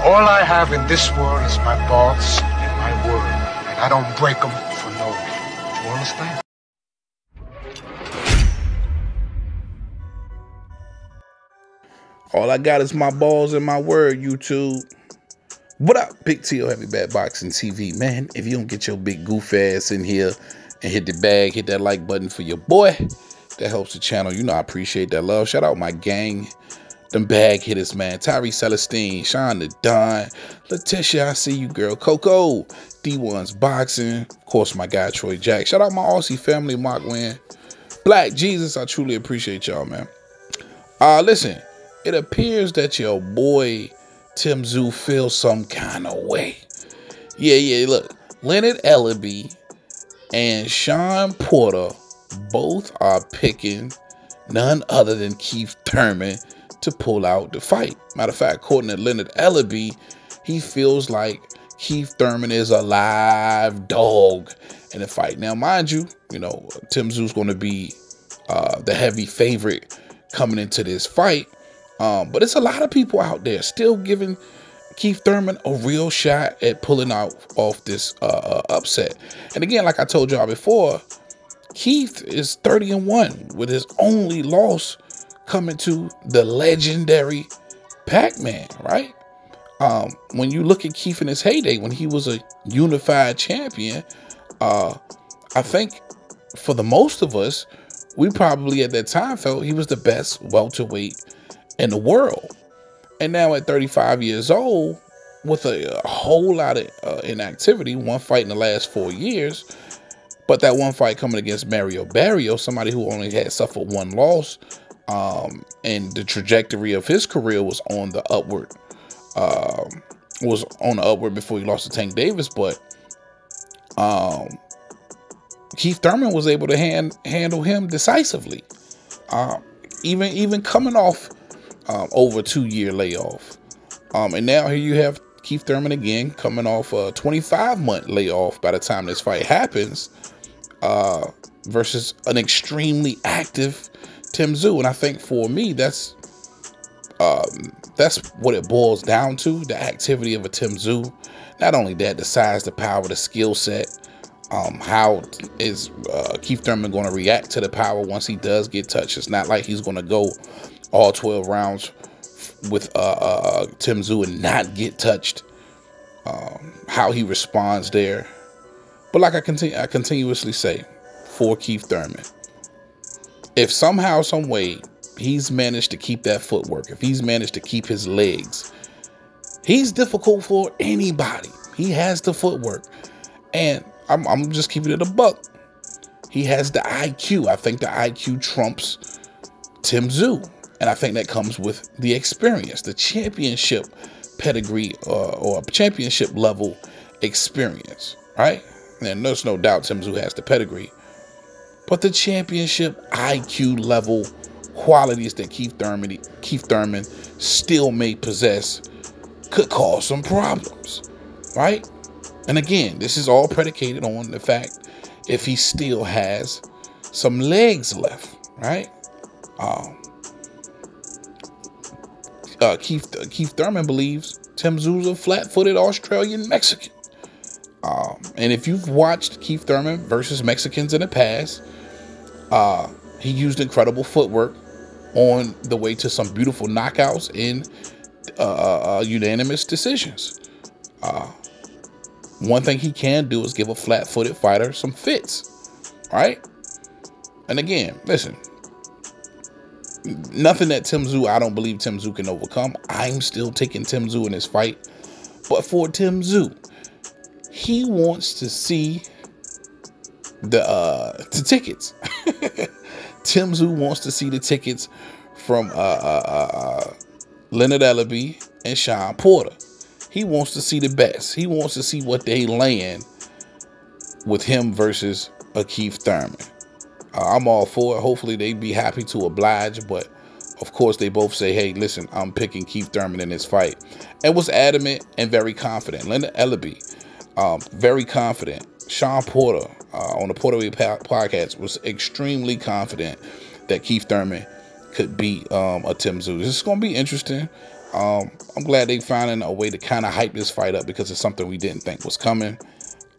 All I have in this world is my balls and my word, and I don't break them for no one. Do you understand? All I got is my balls and my word, YouTube. What up, Big T.O. Heavy Bad Boxing TV, man? If you don't get your big goof ass in here and hit the bag, hit that like button for your boy, that helps the channel. You know I appreciate that love. Shout out my gang, them bag hitters, man. Tyree Celestine, Sean the Don, Letitia, I see you, girl. Coco, D1's Boxing. Of course, my guy, Troy Jack. Shout out my Aussie family, Mark Wynn. Black Jesus, I truly appreciate y'all, man. Listen, it appears that your boy Tszyu feels some kind of way. Yeah, look, Leonard Ellerbe and Sean Porter both are picking none other than Keith Thurman to pull out the fight. Matter of fact, according to Leonard Ellerbe, he feels like Keith Thurman is a live dog in the fight. Now, mind you, Tszyu's going to be the heavy favorite coming into this fight. But it's a lot of people out there still giving Keith Thurman a real shot at pulling out off this upset. And again, like I told y'all before, Keith is 30-1 with his only loss coming to the legendary Pac-Man, right? When you look at Keith in his heyday, when he was a unified champion, I think for the most of us, we probably at that time felt he was the best welterweight in the world. And now at 35 years old, with a whole lot of inactivity, one fight in the last 4 years, but that one fight coming against Mario Barrios, somebody who only had suffered one loss, and the trajectory of his career was on the upward, before he lost to Tank Davis. But Keith Thurman was able to handle him decisively, even coming off over a 2-year layoff. And now here you have Keith Thurman again coming off a 25-month layoff by the time this fight happens, versus an extremely active Tszyu. And I think for me, that's what it boils down to, the activity of a Tszyu. Not only that, the size, the power, the skill set. How is Keith Thurman going to react to the power once he does get touched? It's not like he's going to go all 12 rounds with Tszyu and not get touched. How he responds there. But like I continuously say, for Keith Thurman, if somehow, some way, he's managed to keep that footwork, if he's managed to keep his legs, he's difficult for anybody. He has the footwork. And I'm just keeping it a buck. He has the IQ. I think the IQ trumps Tszyu. And I think that comes with the experience, the championship pedigree, or championship level experience, right? And there's no doubt Tszyu has the pedigree. But the championship IQ level qualities that Keith Thurman still may possess could cause some problems, right? And again, this is all predicated on the fact if he still has some legs left, right? Keith Thurman believes Tszyu's a flat-footed Australian Mexican. And if you've watched Keith Thurman versus Mexicans in the past, he used incredible footwork on the way to some beautiful knockouts in unanimous decisions. One thing he can do is give a flat-footed fighter some fits, right? And again, listen, nothing that I don't believe Tszyu can overcome. I'm still taking Tszyu in this fight. But for Tszyu, he wants to see the tickets. Tszyu wants to see the tickets from Leonard Ellerbe and Sean Porter. He wants to see the best. He wants to see what they land with him versus a Keith Thurman. I'm all for it. Hopefully they'd be happy to oblige, but of course they both say, hey, listen, I'm picking Keith Thurman in this fight. And was adamant and very confident. Leonard Ellerbe, very confident. Sean Porter, on the Porter Way podcast, was extremely confident that Keith Thurman could beat a Tszyu. It's going to be interesting. I'm glad they finding a way to kind of hype this fight up because it's something we didn't think was coming,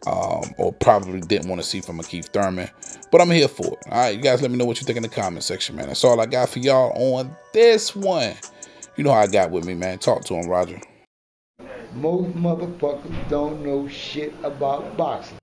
or probably didn't want to see from a Keith Thurman. But I'm here for it. All right, you guys, let me know what you think in the comment section, man. That's all I got for y'all on this one. You know how I got with me, man. Talk to him, Roger. Most motherfuckers don't know shit about boxing.